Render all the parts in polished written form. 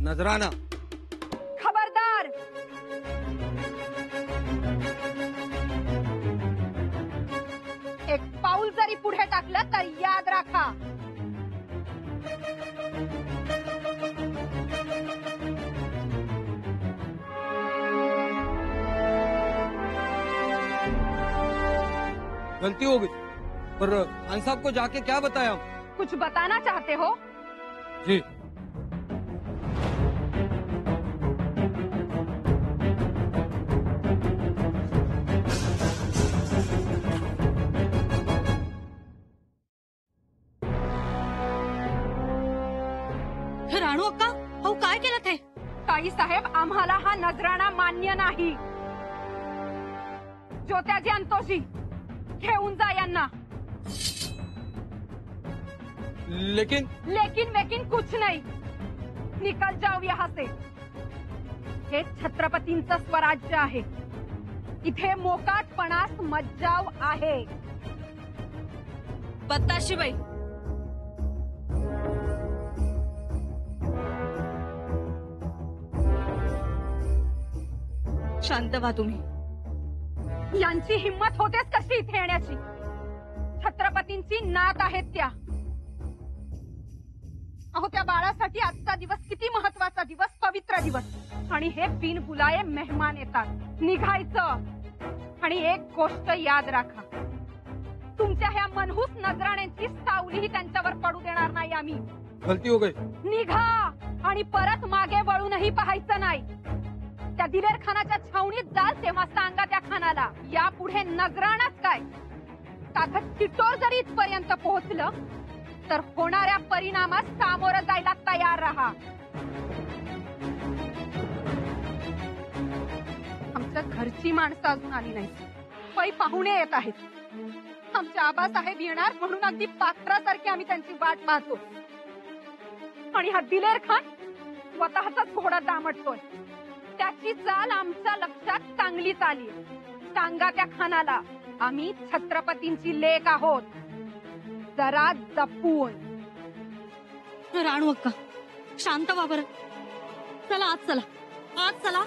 नजराना। खबरदार! एक पाऊल जरी पुढे टाकलं तर याद राखा, गलती हो गई। पर खान साहब को जाके क्या बताया? कुछ बताना चाहते हो? जी। राणू अक्का, अहो काय केलं ते? ताई साहेब, आम्हाला हा नजराणा मान्य नाही। ज्योत्याजी अंतोजी, घेऊन जा यांना। लेकिन वेकिन कुछ नहीं, निकल जाओ यहाँ से। हे छत्रपतींचं स्वराज्य आहे, इथे मोकाटपणास मज्जाव आहे। बताशीबाई, शांत व्हा तुम्ही। यांची हिम्मत होतेच कशी इथे येण्याची? छत्रपतींची नात आहेत त्या। अहो, त्या बाळासाठी आजचा दिवस किती महत्वाचा दिवस, पवित्र दिवस, आणि हे बिनबुलाये मेहमान येतात। निघायचं। आणि एक गोष्ट याद राखा, तुमच्या ह्या मनहूस नजराण्यांची सावलीही त्यांच्यावर पडू देणार नाही आम्ही। गलती हो गई। निघा आणि परत मागे वळूनही पाहायचं नाही। त्या दिलेर खानाच्या छावणीत जाल तेव्हा सांगा त्या खानाला, यापुढे नजराणाच काय, ताकद चिटोर जरी इथपर्यंत पोहोचलं तर होणाऱ्या परिणामास सामोरं जायला तयार राहा। आमच्या घरची माणसं अजून आली नाही, पै पाहुणे येत आहेत। आमचे आबासाहेब येणार म्हणून अगदी पाखरासारखी आम्ही त्यांची वाट पाहतो, आणि हा दिलेर खान स्वतःचाच घोडा दामटतोय। त्याची चाल आमच्या लक्षात चांगलीच आली। सांगा त्या खानाला, आम्ही छत्रपतींची लेक आहोत, जरा जपून। राणू अक्का, शांत व्हा बरं। चला आज, चला आज, चला।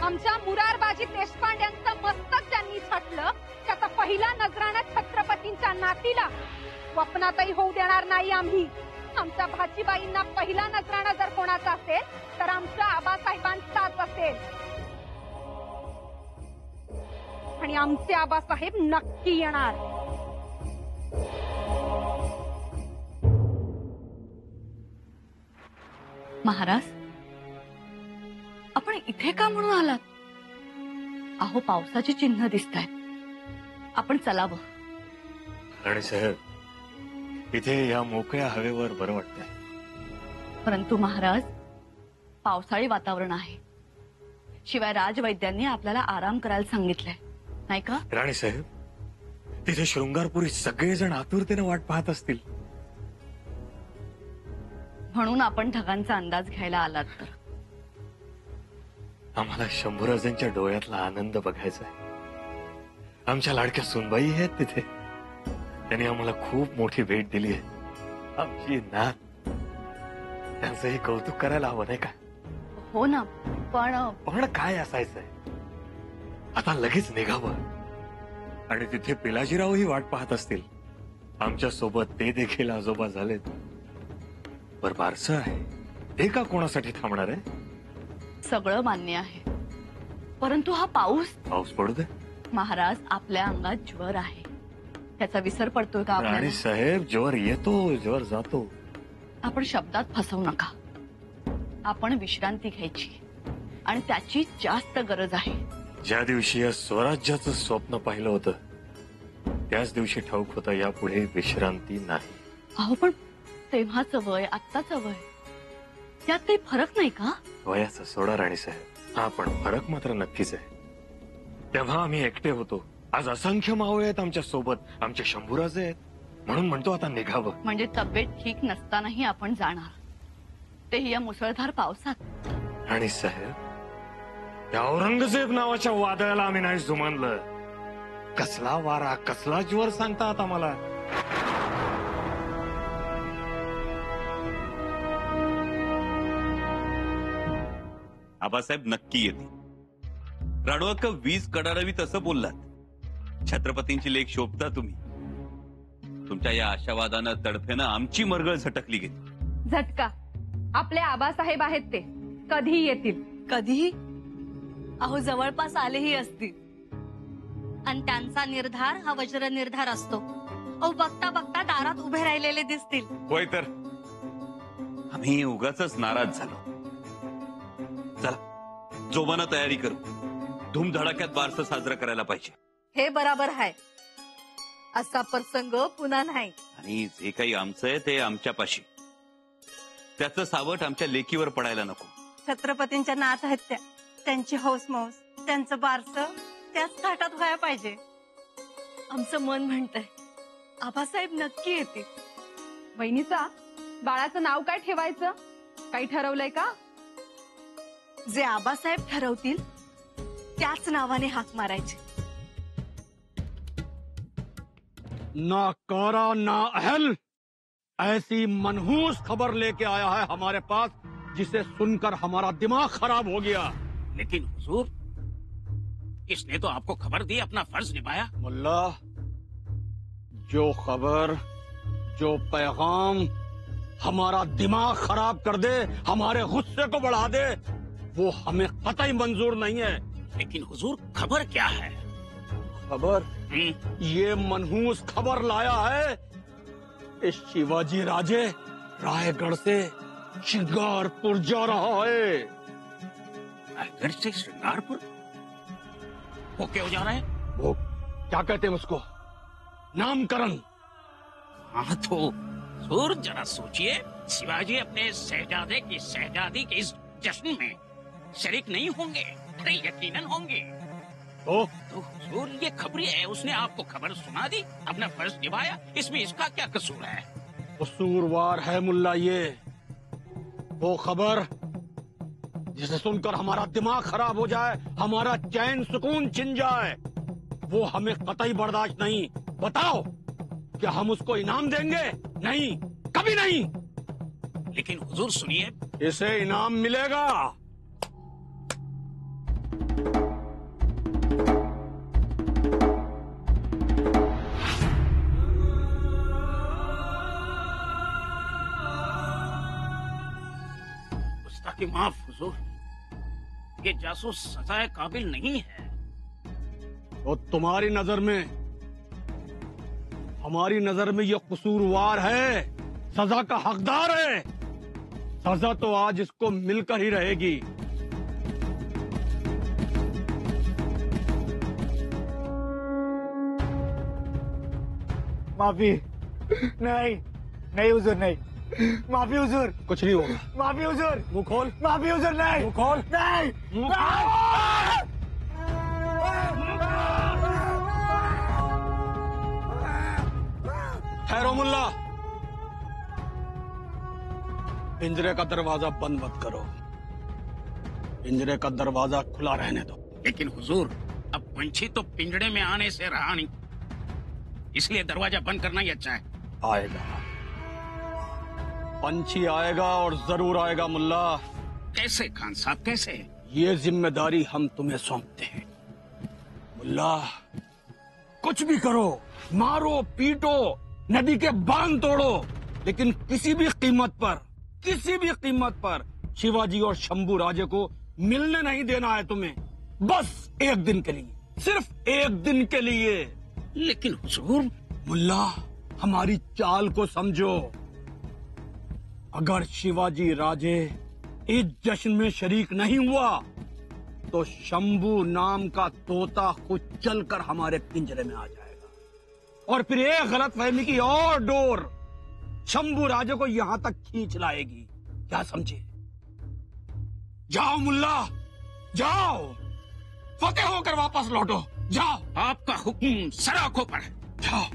आमच्या मुरारबाजी देशपांड्यांचं मस्तक ज्यांनी छाटलं, त्याचा पहिला नजराणा छत्रपतींच्या नातीला स्वप्नातही होऊ देणार नाही आम्ही। आमच्या भाचीबाईंना पहिला नजराणा जर कोणाचा असेल तर आमच्या आबासाहेबांचाच असेल, आणि आमचे आबासाहेब नक्की येणार। महाराज, आपण इथे का म्हणून आलात? अहो, पावसाची चिन्ह दिसतायत, आपण चलावं। राणी साहेब, इथे या मोकळ्या हवेवर बरं वाटतंय। परंतु महाराज, पावसाळी वातावरण आहे, शिवाय राजवैद्यांनी आपल्याला आराम करायला सांगितलंय, नाही का? राणी साहेब, तिथे शृंगारपुरी सगळेजण आतुरतेने वाट पाहत असतील, म्हणून आपण ढगांचा अंदाज घ्यायला आलात तर? आम्हाला शंभूराजांच्या डोळ्यातला आनंद बघायचा आहे। आमच्या लाडक्या सुनबाई आहेत तिथे, त्यांनी आम्हाला खूप मोठी भेट दिली आहे। आमची नात, त्यांचंही कौतुक करायला हवं, नाही का? हो ना, पण काय असायचंय, आता लगेच निघावं। आणि तिथे पिलाजीरावही वाट पाहत असतील, आमच्या सोबत ते देखील आजोबा झालेत। बर बारसं आहे, ते का कोणासाठी थांबणार आहे? सगळं मान्य आहे, परंतु हा पाऊस पडू दे। महाराज, आपल्या अंगात ज्वर आहे, त्याचा विसर पडतोय का राणी आपल्याला? साहेब, ज्वर येतो, ज्वर जातो। आपण शब्दात फसवू नका। आपण विश्रांती घ्यायची, आणि त्याची जास्त गरज आहे। ज्या दिवशी या स्वराज्याचं स्वप्न पाहिलं होतं, त्याच दिवशी ठाऊक होतं यापुढे विश्रांती नाही। अहो, पण तेव्हाचं वय, आत्ताचं वय, त्यात काही फरक नाही का? वयाचा सोडा राणी साहेब, हा पण फरक मात्र नक्कीच आहे। तेव्हा आम्ही एकटे होतो, आज असंख्य मावळे आहेत आमच्या सोबत, आमचे शंभूराजे आहेत, म्हणून म्हणतो आता निघावं। म्हणजे तब्येत ठीक नसतानाही आपण जाणार, तेही या मुसळधार पावसात? राणी साहेब, त्या औरंगजेब नावाच्या वादळाला आम्ही नाही जुमानलं. कसला वारा, कसला ज्वर सांगता आता मला. आबासाहेब नक्की येतील. रणवक्क वीज कडाडावी तसं बोललात. छत्रपतींची लेख शोभता तुम्ही. तुमच्या या आशावादानं तडफेनं आमची मरगळ झटकली गेली. झटका आपले आबासाहेब आहेत ते कधीही येतील. कधीही? अहो जवळपास आलेही असतील. आणि त्यांचा निर्धार हा वज्र निर्धार असतो. अहो बघता बघता दारात उभे राहिलेले दिसतील. होय तर आम्ही उगाच नाराज झालो. चला जोमानं तयारी करू. धूमधडाक्यात बारसं साजरं करायला पाहिजे. हे बराबर आहे. असा प्रसंग पुन्हा नाही. आणि जे काही आमचं आहे ते आमच्यापाशी. त्याचं सावट आमच्या लेकीवर पडायला नको. छत्रपतींच्या नात आहेत त्या. त्यांची हौसमौस, त्यांचं बारसं त्याच थाटात व्हायला पाहिजे. आमचं मन म्हणतंय आबासाहेब नक्की येतील. वहिनीचा बाळाचं नाव काय ठेवायचं काही ठरवलंय का? जे आबासाहेब ठरवतील त्याच नावाने हाक मारायची. ना कारा ना अहल, ऐसी मनहूस खबर लेके आया है हमारे पास जिसे सुनकर हमारा दिमाग खराब हो गया. लेकिन हुजूर, इसने तो आपको खबर दी, अपना फर्ज निभाया. मुल्ला, जो खबर, जो पैगाम हमारा दिमाग खराब कर दे, हमारे गुस्से को बढ़ा दे, वो हमें कतई मंजूर नहीं है. लेकिन हुजूर, खबर क्या है? खबर? ये मनहूस खबर लाया है इस शिवाजी राजे रायगढ़ से श्रृंगारपुर जा रहा है. रायगढ़ से श्रृंगारपुर? वो क्यों जा रहा है? वो क्या कहते हैं उसको, नामकरण. हाँ तो हुजूर जरा सोचिए, शिवाजी अपने शहजादे की शहजादी के इस जश्न में शरीक नहीं होंगे? अरे यकीनन होंगे. तो हुजूर ये खबरी है, उसने आपको खबर सुना दी, अपना फर्ज निभाया, इसमें इसका क्या कसूर है? कसूरवार है मुल्ला ये. वो खबर जिसे सुनकर हमारा दिमाग खराब हो जाए, हमारा चैन सुकून छिन जाए, वो हमें कतई बर्दाश्त नहीं. बताओ, क्या हम उसको इनाम देंगे? नहीं, कभी नहीं. लेकिन हुजूर सुनिए, इसे इनाम मिलेगा. कि माफ हुजूर, ये जासूस सजाए काबिल नहीं है. तो तुम्हारी नजर में, हमारी नजर में ये कसूरवार है, सजा का हकदार है. सजा तो आज इसको मिलकर ही रहेगी. माफी नहीं, नहीं हुजूर, नहीं. माफी हुजूर. कुछ नहीं होगा. माफी हुजूर. मुंह खोल. माफी हुजूर. नहीं. मुंह खोल. नहीं. मुंह खोल. ठहरो मुल्ला. पिंजरे का दरवाजा बंद मत करो. पिंजरे का दरवाजा खुला रहने दो. लेकिन हुजूर, अब पंछी तो पिंजड़े में आने से रहा नहीं, इसलिए दरवाजा बंद करना ही अच्छा है. आएगा, पंछी आएगा और जरूर आएगा मुल्ला. कैसे खान साहब, कैसे? ये जिम्मेदारी हम तुम्हें सौंपते हैं. मुल्ला, कुछ भी करो, मारो पीटो, नदी के बांध तोड़ो, लेकिन किसी भी कीमत पर शिवाजी और शंभू राजे को मिलने नहीं देना है तुम्हें. बस एक दिन के लिए, सिर्फ एक दिन के लिए. लेकिन हुजूर. मुल्ला, हमारी चाल को समझो. अगर शिवाजी राजे इस जश्न में शरीक नहीं हुआ तो शंभू नाम का तोता खुद चलकर हमारे पिंजरे में आ जाएगा, और फिर एक गलतफहमी की और डोर शंभू राजे को यहां तक खींच लाएगी. क्या समझे? जाओ मुल्ला, जाओ, फतेह होकर वापस लौटो. जाओ. आपका हुक्म सराखों पर है. जाओ.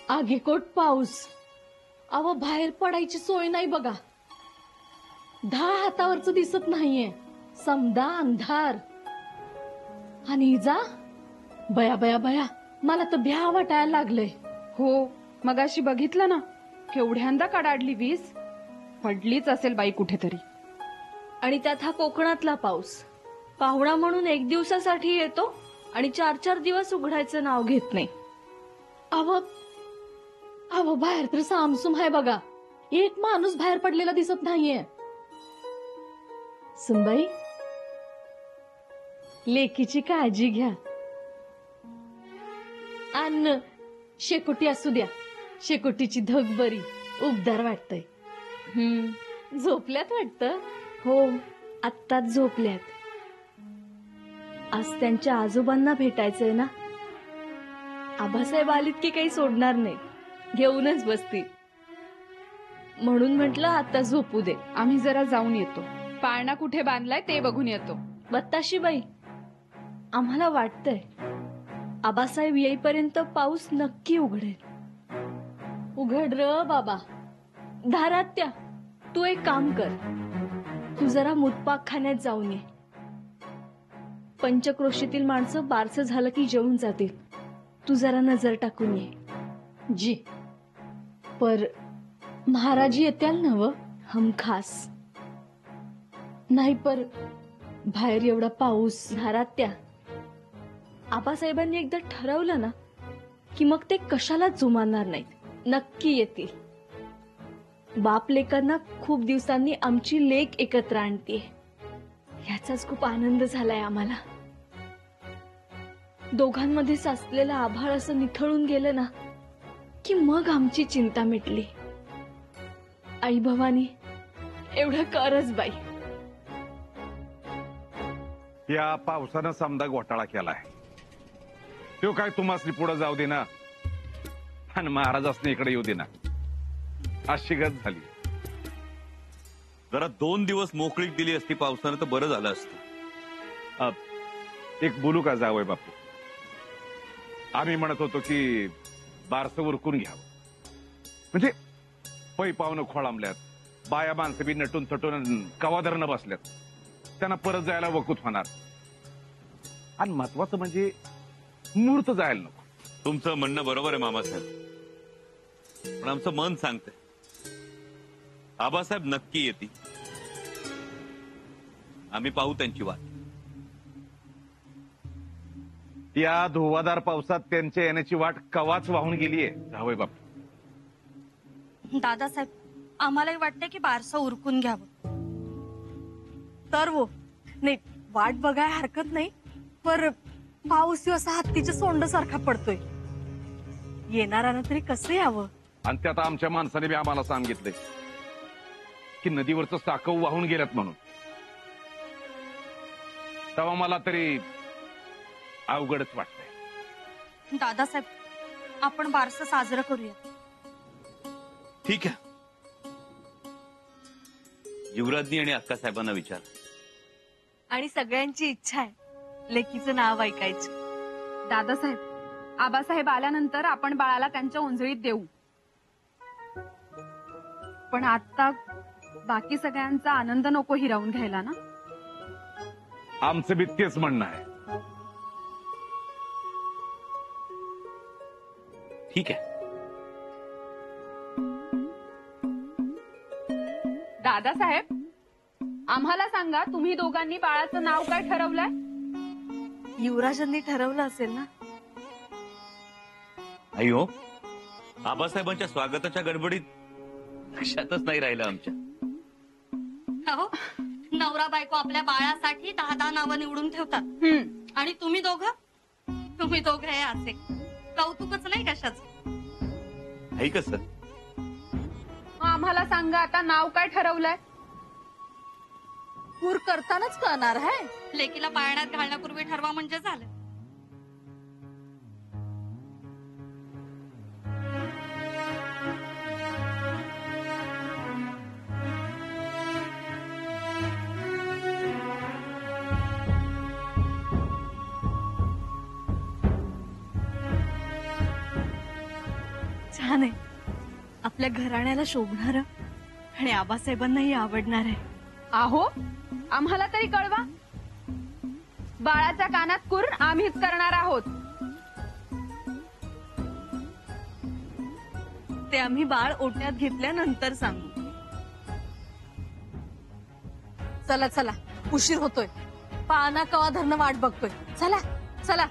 आगीकोट पाऊस. अव बाहेर पडायची सोय नाही बघा. 10 हातावरच दिसत नाहीये. समदा अंधार. आणि इजा बया बया बया, मला तर भ्या वाटायला लागलंय. हो, मगाशी बघितलं ना, केवढ्यांदा कडाडली वीज. पडलीच असेल बाई कुठेतरी. आणि त्यात हा कोकणातला पाऊस. पाहुणा म्हणून 1 दिवसासाठी येतो आणि 4-4 दिवस उघडायचं नाव घेत नाही. अव बाहेर तर सामसूम आहे बघा. एक माणूस बाहेर पडलेला दिसत नाहीये. सुनबाई, लेकीची काळजी घ्या. अन्न शेकोटी असू द्या. शेकोटीची धग बरी, उबदार वाटतंय. झोपल्यात वाटतं. हो, आत्ताच झोपल्यात. आज त्यांच्या आजोबांना भेटायचंय ना. आबासाहेब आलीत की काही सोडणार नाही, घेऊनच बसतील. म्हणून म्हटलं आता झोपू दे. आम्ही जरा जाऊन येतो. पाळणा कुठे बांधलाय ते बघून येतो. बत्ताशीबाई, आम्हाला वाटतंय आबासाहेब येईपर्यंत पाऊस नक्की उघडेल. उघड र बाबा. धारात्या, तू एक काम कर. तू जरा मुतपाकखान्यात जाऊन ये. पंचक्रोशीतील माणसं बारसं झालं की जेवून जातील. तू जरा नजर टाकून ये. जी. पर महाराज येत्याल नव? हमखास. नाही पर बाहेर एवढा पाऊस. धारात्या, आबासाहेबांनी एकदा ठरवलं ना की मग ते कशालाच जुमानणार नाहीत. नक्की येतील. बाप लेकांना खूप दिवसांनी आमची लेक एकत्र आणतीये, याचाच खूप आनंद झालाय आम्हाला. दोघांमध्ये साचलेलं आभाळ असं निथळून गेलं ना की मग आमची चिंता मिटली. आई भवानी, एवढं करच बाई. या पावसानं समदा घोटाळा केलाय. तो काय तुम्हाला पुढे जाऊ दे ना आणि महाराजांनी इकडे येऊ दे ना, अशी गत झाली. जरा 2 दिवस मोकळीक दिली असती पावसानं तर बरं झालं असतं. एक बोलू का जावय बापू? आम्ही म्हणत होतो की बारसं उरकून घ्यावं. म्हणजे पै पावनं खोळांबल्यात, बाया माणसं बी नटून थटून कवाधरणं बसल्यात. त्यांना परत जायला वकूत होणार. आणि महत्वाचं म्हणजे मुहूर्त जायला नको. तुमचं म्हणणं बरोबर आहे मामासाहेब, पण आमचं मन सांगतंय आबासाहेब नक्की येतील. आम्ही पाहू त्यांची वाट. या धुवाधार पावसात त्यांच्या येण्याची वाट कवाच वाहून गेलीये जावय बापू. दादासाहेब, आम्हालाही वाटतंय की बारसं उरकून घ्यावं. तर वो नाही, वाट बघाय हरकत नाही. पर पाऊस असा हत्तीच्या सोंडासारखा पडतोय. येणारानं तरी कसं यावं. आणि त्यात आमच्या माणसाने बी आम्हाला सांगितलंय की नदीवरचं साकव वाहून गेल्यात म्हणून. तेव्हा मला तरी अवघडच वाटतंय. दादासाहेब, आपण बारसं साजरं करूया. ठीक आहे. युवराजनी आणि अक्कासाहेबांना विचार. आणि सगळ्यांची इच्छा आहे लेकीचं नाव ऐकायची. दादासाहेब, आबासाहेब आल्यानंतर आपण बाळाला त्यांच्या ओंजळीत देऊ. पण आता बाकी सगळ्यांचा आनंद नको हिरावून घ्यायला ना. आमचं बी तेच म्हणणं आहे. ठीक आहे. दादासाहेब, आम्हाला सांगा, तुम्ही दोघांनी बाळाचं नाव काय ठरवलंय? युवराजांनी ठरवलं असेल ना. आई हो, आबासाहेबांच्या स्वागताच्या गडबडीत लक्षातच नाही राहिलं आमच्या. हो, नवरा बायको आपल्या बाळासाठी 10 नावं निवडून ठेवतात. आणि तुम्ही दोघं हे असे कौतुकच नाही कशाचं. आई कसं? आम्हाला सांगा, आता नाव काय ठरवलंय? पूर करतानाच कळणार आहे. लेकीला पाळण्यात घालण्यापूर्वी ठरवा म्हणजे झालं. छान आहे. आपल्या घराण्याला शोभणार आणि आबासाहेबांनाही आवडणार आहे. आहो आम्हाला तरी कळवा. बाळाच्या कानात कुर आम्हीच करणार आहोत. ते आम्ही बाळ ओट्यात घेतल्यानंतर सांगू. चला चला, उशीर होतोय. पाना कवा धरणं वाट बघतोय. चला चला.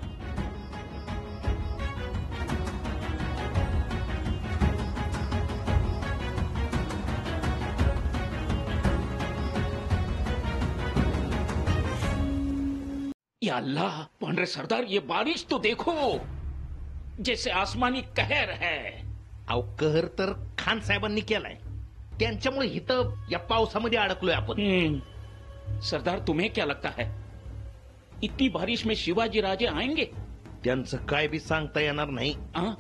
या अल्लाह पांढरे सरदार, ये बारिश तो देखो, जैसे आसमानी कहर है. अहो कहर तर खान साहेबांनी केलाय, त्यांच्यामुळे इथं या पावसामध्ये अडकलोय आपण. सरदार तुम्हें क्या लगता है, इतनी बारिश में शिवाजी राजे आएंगे? त्यांचं काय बी सांगता येणार नाही. हाँ?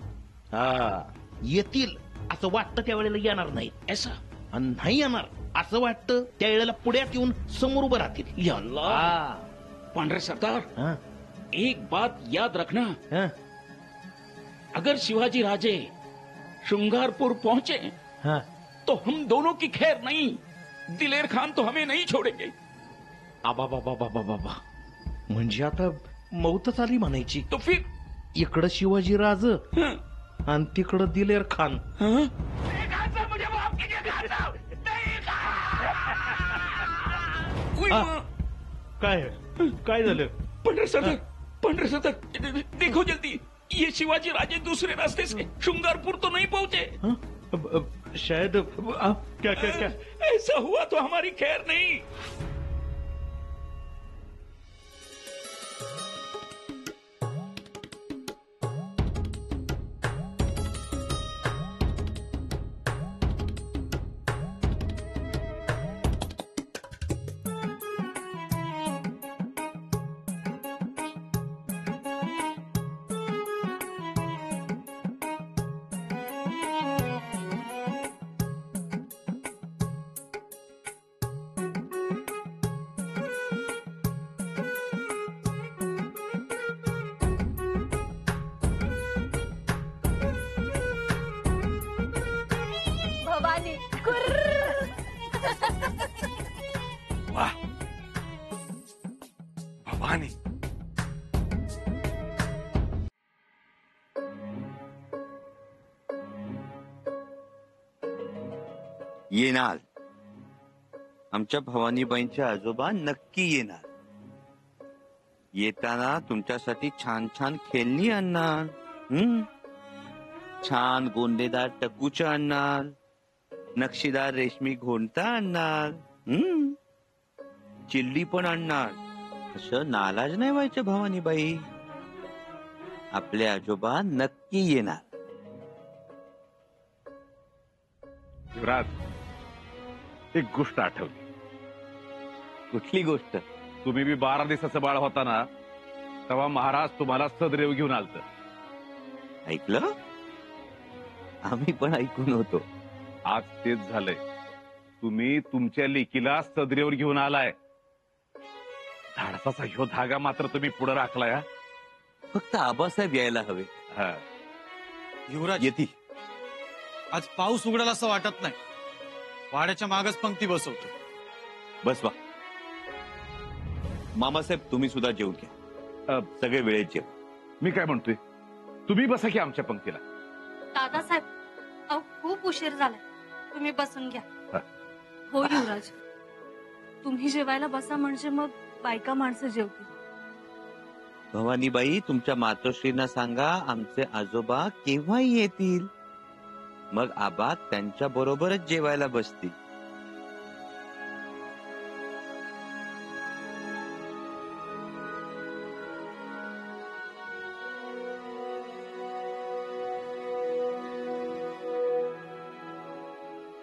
हा येतील असं वाटतं, त्यावेळेला येणार नाही. ऐसा? आणि नाही येणार असं वाटतं, त्यावेळेला पुढ्यात येऊन समोर उभं राहतील. या अल्लाह. पांढरे सरदार, हा, एक बात याद रखना, हा, अगर शिवाजी राजे श्रृंगारपुर पहुंचे हा. तो हम दोनों की खैर नहीं. दिलेर खान तो हमें नहीं छोड़ेंगे. आबा बाबा बाबा बाबा, म्हणजे आता मौतच आली म्हणायची. तो फिर इकडं शिवाजी राज हाँ? आणि तिकडं दिलेर खान. हाँ? उई आ. माँ. काय काय झालं? पंद्रह सरदार देखो जल्दी, ये शिवाजी राजे दूसरे रास्ते से श्रृंगारपुर तो नहीं पहुंचे. हाँ? शायद क्या क्या क्या ऐसा हुआ तो हमारी खैर नहीं. भवानी कुर. वाह भवानी, येणार. आमच्या भवानीबाईंचे आजोबा नक्की येणार. येताना तुमच्यासाठी छान छान खेळणी आणणार. छान गोंडेदार टकूच्या आणणार, नक्षीदार रेशमी घोंटा आणणार, चिल्ली पण आणणार. असं नाराज नाही व्हायचं भवानीबाई. आपले आजोबा नक्की येणार. युवराज, एक गोष्ट आठवली. कुठली गोष्ट? तुम्ही बी 12 दिवसाचं बाळ होता ना, तेव्हा महाराज तुम्हाला सदरेव घेऊन आलत. ऐकलं? आम्ही पण ऐकून होतो. आज तेच झालंय. तुम्ही तुमच्या लेकीला सदरेवर घेऊन आलाय. धाडसाचा ह्यो धागा मात्र तुम्ही पुढे राखलाय. हा? फक्त आबासाहेब यायला हवे. हा. युवराज, येती. आज पाऊस उघडेल असं वाटत नाही. वाड्याच्या मागच पंक्ती बसवतो. बस वा. मामासाहेब तुम्ही सुद्धा जेवून घ्या. सगळे वेळेत जेव. मी काय म्हणतोय, तुम्ही बसा की आमच्या पंक्तीला. दादासाहेब, अहो खूप उशीर झालाय, तुम्ही बसून घ्या. हो युवराज, तुम्ही जेवायला बसा म्हणजे मग बायका माणसं जेवतील. भवानीबाई, तुमच्या मातोश्रींना सांगा आमचे आजोबा केव्हाही येतील. मग आबा त्यांच्या बरोबरच जेवायला बसतील.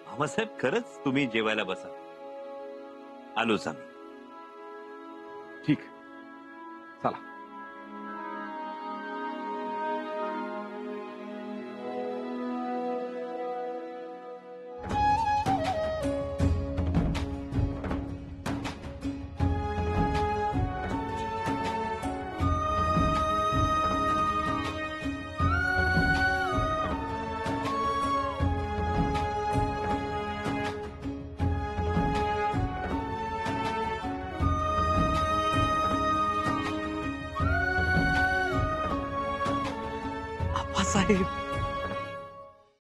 मामासाहेब, खरंच तुम्ही जेवायला बसा. आलोच आम्ही. ठीक, चला. साहेब